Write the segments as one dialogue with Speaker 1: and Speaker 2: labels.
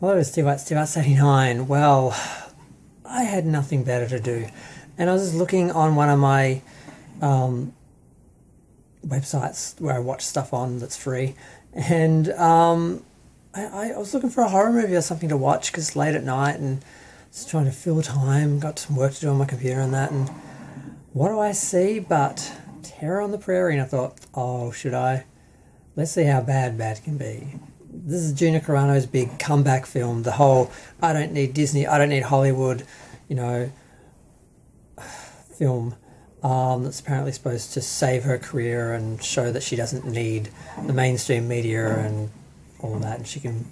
Speaker 1: Hello, Steve White, Steve White 89. Well, I had nothing better to do. And I was just looking on one of my websites where I watch stuff on that's free. And I was looking for a horror movie or something to watch because it's late at night and just trying to fill time. Got some work to do on my computer and that. And what do I see but Terror on the Prairie? And I thought, oh, should I? Let's see how bad can be. This is Gina Carano's big comeback film. The whole I don't need Disney, I don't need Hollywood, film that's apparently supposed to save her career and show that she doesn't need the mainstream media and all that, and she can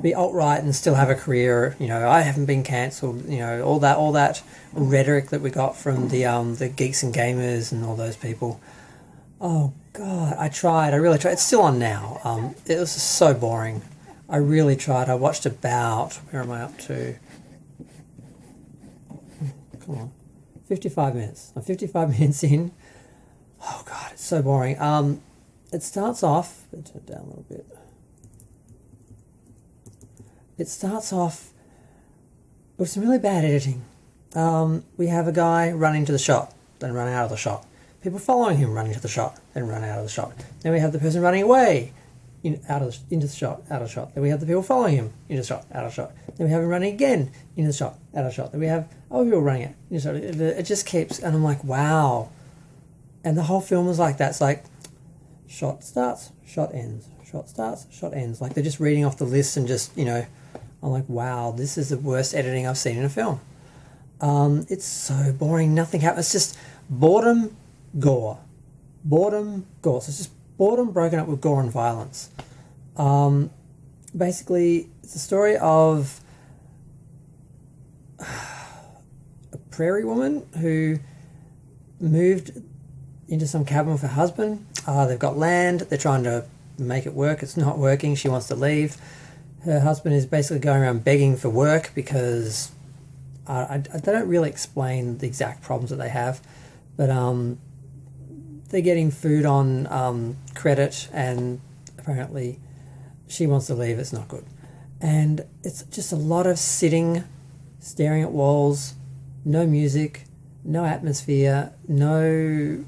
Speaker 1: be alt-right and still have a career. I haven't been cancelled. All that rhetoric that we got from the geeks and gamers and all those people. Oh God, I really tried. It's still on now. It was just so boring. I really tried. I watched about, where am I up to? Come on. 55 minutes. I'm 55 minutes in. Oh God, it's so boring. It starts off, let's turn it down a little bit. It starts off with some really bad editing. We have a guy run into the shot, then run out of the shot. People following him running to the shot, then run out of the shot. Then we have the person running away, into the shot, out of the shot. Then we have the people following him, into the shot, out of the shot. Then we have him running again, into the shot, out of the shot. Then we have other people running it, into the shot. It just keeps, and I'm like, wow. And the whole film is like that. It's like, shot starts, shot ends, shot starts, shot ends. Like they're just reading off the list and just, I'm like, wow, this is the worst editing I've seen in a film. It's so boring. Nothing happens. It's just boredom, gore. Boredom, gore. So it's just boredom broken up with gore and violence. Basically, it's a story of a prairie woman who moved into some cabin with her husband. They've got land. They're trying to make it work. It's not working. She wants to leave. Her husband is basically going around begging for work because they don't really explain the exact problems that they have, but they're getting food on credit, and apparently she wants to leave. It's not good. And it's just a lot of sitting, staring at walls, no music, no atmosphere, no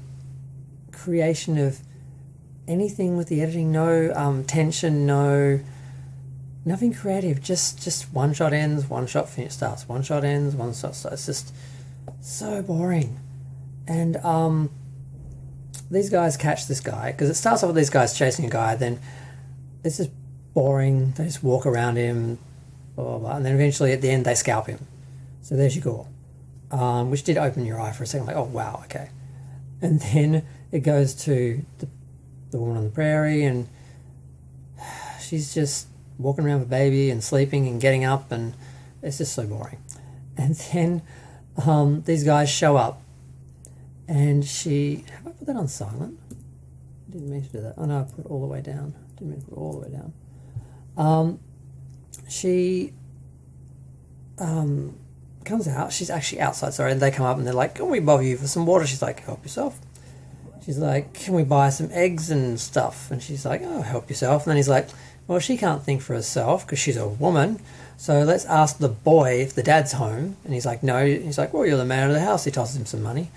Speaker 1: creation of anything with the editing, no tension, nothing creative, just one shot ends, one shot starts, one shot ends, one shot starts. It's just so boring. And these guys catch this guy, because it starts off with these guys chasing a guy, then it's just boring. They just walk around him, blah, blah, blah, and then eventually at the end they scalp him. So there's your gore, which did open your eye for a second, like, oh wow, okay. And then it goes to the woman on the prairie, and she's just walking around with a baby and sleeping and getting up, and it's just so boring. And then these guys show up, and have I put that on silent? I didn't mean to do that. Oh no, I put it all the way down. Didn't mean to put it all the way down. She comes out. She's actually outside, sorry, and they come up and they're like, can we bother you for some water? She's like, help yourself. She's like, can we buy some eggs and stuff? And she's like, oh, help yourself. And then he's like, well, she can't think for herself because she's a woman, so let's ask the boy if the dad's home. And he's like, no. He's like, well, you're the man of the house. He tosses him some money.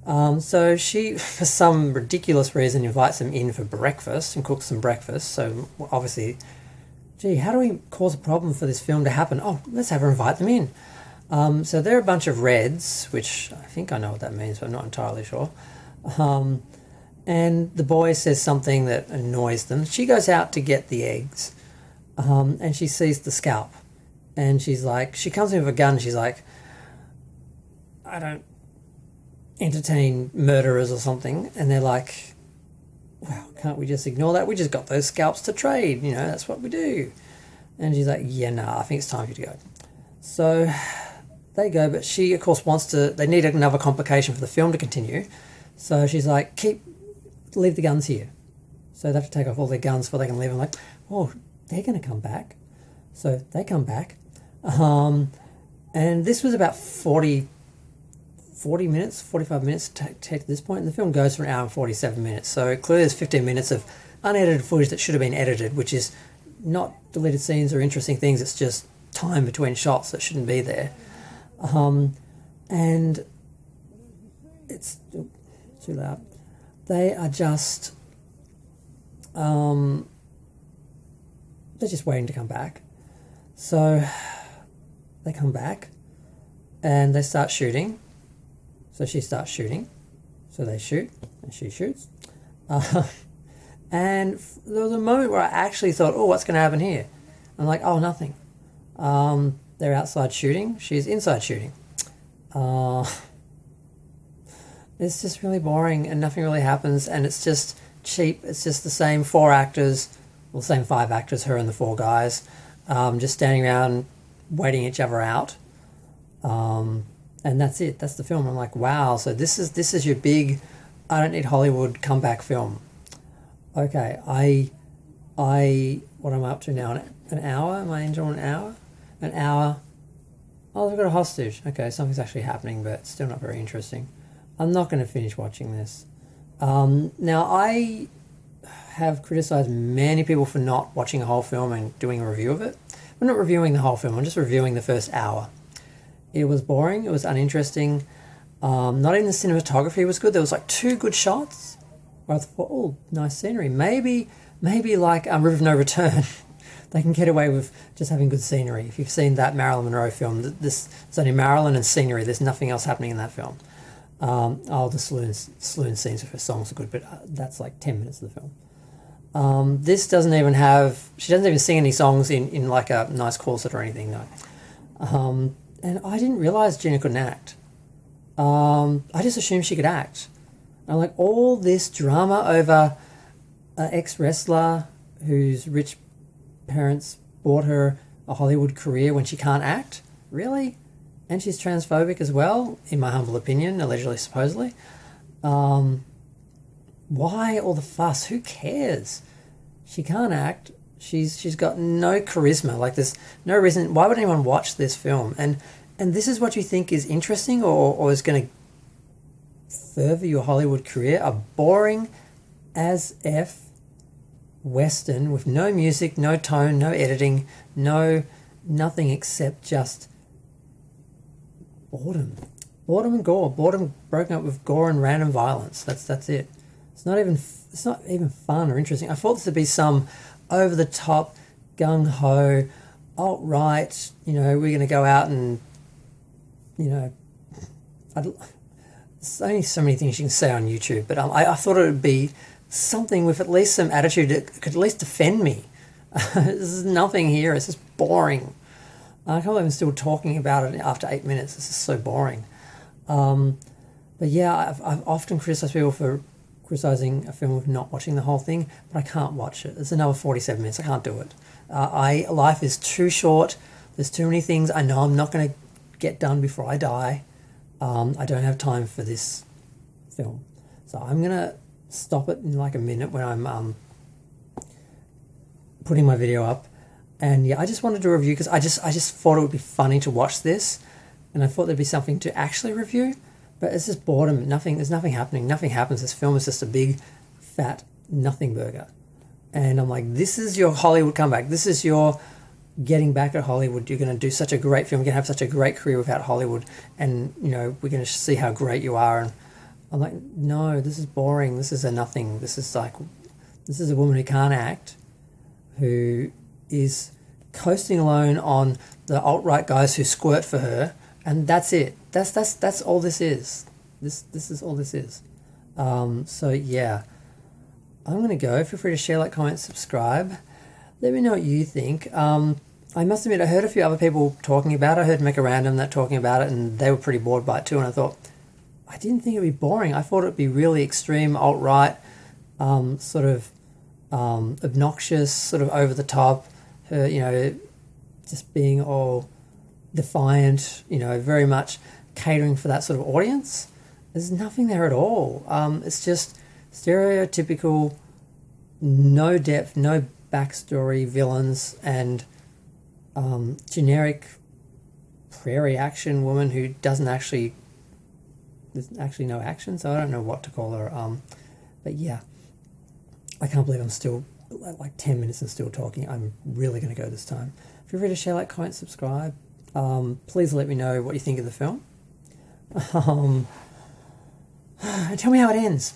Speaker 1: So she, for some ridiculous reason, invites him in for breakfast and cooks some breakfast. So obviously, gee, how do we cause a problem for this film to happen? Oh, let's have her invite them in. So they're a bunch of reds, which I think I know what that means, but I'm not entirely sure. And the boy says something that annoys them. She goes out to get the eggs, and she sees the scalp. And she's like, she comes in with a gun, and she's like, I don't entertain murderers or something. And they're like, well, can't we just ignore that? We just got those scalps to trade, that's what we do. And she's like, yeah, nah, I think it's time for you to go. So they go, but she, of course, they need another complication for the film to continue. So she's like, leave the guns here. So they have to take off all their guns before they can leave. I'm like, oh, they're going to come back. So they come back. And this was about 40 minutes, 45 minutes to take this point. And the film goes for an hour and 47 minutes. So clearly there's 15 minutes of unedited footage that should have been edited, which is not deleted scenes or interesting things. It's just time between shots that shouldn't be there. And it's too loud. They are just, they're just waiting to come back. So they come back and they start shooting. So she starts shooting. So they shoot and she shoots. And there was a moment where I actually thought, oh, what's going to happen here? I'm like, oh, nothing. They're outside shooting. She's inside shooting. It's just really boring and nothing really happens, and it's just cheap. It's just the same 4 actors, well, the same 5 actors, her and the 4 guys, just standing around waiting each other out. And that's it. That's the film. I'm like, wow. So this is your big, I don't need Hollywood comeback film. Okay, what am I up to now? An hour? Am I into an hour? An hour. Oh, they've got a hostage. Okay, something's actually happening, but it's still not very interesting. I'm not going to finish watching this. Now, I have criticised many people for not watching a whole film and doing a review of it. I'm not reviewing the whole film. I'm just reviewing the first hour. It was boring. It was uninteresting. Not even the cinematography was good. There was like 2 good shots. I thought, oh, nice scenery. Maybe like River of No Return. They can get away with just having good scenery. If you've seen that Marilyn Monroe film, it's only Marilyn and scenery. There's nothing else happening in that film. The saloon scenes of her songs are good, but that's like 10 minutes of the film. This doesn't even have, she doesn't even sing any songs in like a nice corset or anything, no. And I didn't realise Gina couldn't act. I just assumed she could act. And like all this drama over an ex-wrestler whose rich parents bought her a Hollywood career when she can't act? Really? And she's transphobic as well, in my humble opinion, allegedly, supposedly. Why all the fuss? Who cares? She can't act. She's got no charisma. Like, there's no reason. Why would anyone watch this film? And this is what you think is interesting or is going to further your Hollywood career? A boring as F Western with no music, no tone, no editing, nothing except just boredom. Boredom and Gore. Boredom broken up with gore and random violence. That's it. It's not even fun or interesting. I thought this would be some over the top, gung ho, alt-right. We're going to go out and there's only so many things you can say on YouTube, but I thought it would be something with at least some attitude that could at least defend me. There's nothing here. It's just boring. I can't believe I'm still talking about it after 8 minutes. This is so boring. But yeah, I've often criticised people for criticising a film with not watching the whole thing, but I can't watch it. It's another 47 minutes. I can't do it. Life is too short. There's too many things I know I'm not going to get done before I die. I don't have time for this film. So I'm going to stop it in like a minute when I'm putting my video up. And yeah, I just wanted to review because I just thought it would be funny to watch this, and I thought there'd be something to actually review. But it's just boredom. There's nothing happening. Nothing happens. This film is just a big, fat nothing burger. And I'm like, this is your Hollywood comeback. This is your getting back at Hollywood. You're going to do such a great film. You're going to have such a great career without Hollywood. And, we're going to see how great you are. And I'm like, no, this is boring. This is a nothing. This is a woman who can't act, who is coasting alone on the alt-right guys who squirt for her. And that's it. That's all this is. This is all this is. So yeah, I'm gonna go. Feel free to share, like, comment, subscribe. Let me know what you think. I must admit, I heard a few other people talking about it. I heard Make a Random that talking about it, and they were pretty bored by it too. And I thought, I didn't think it'd be boring. I thought it'd be really extreme alt-right, sort of obnoxious, sort of over the top. Her, just being all defiant, very much catering for that sort of audience. There's nothing there at all. It's just stereotypical, no depth, no backstory villains, and generic prairie action woman who there's actually no action, so I don't know what to call her. But yeah, I can't believe I'm still like 10 minutes and still talking. I'm really going to go this time. Feel free to share, like, comment, subscribe. Please let me know what you think of the film. And tell me how it ends.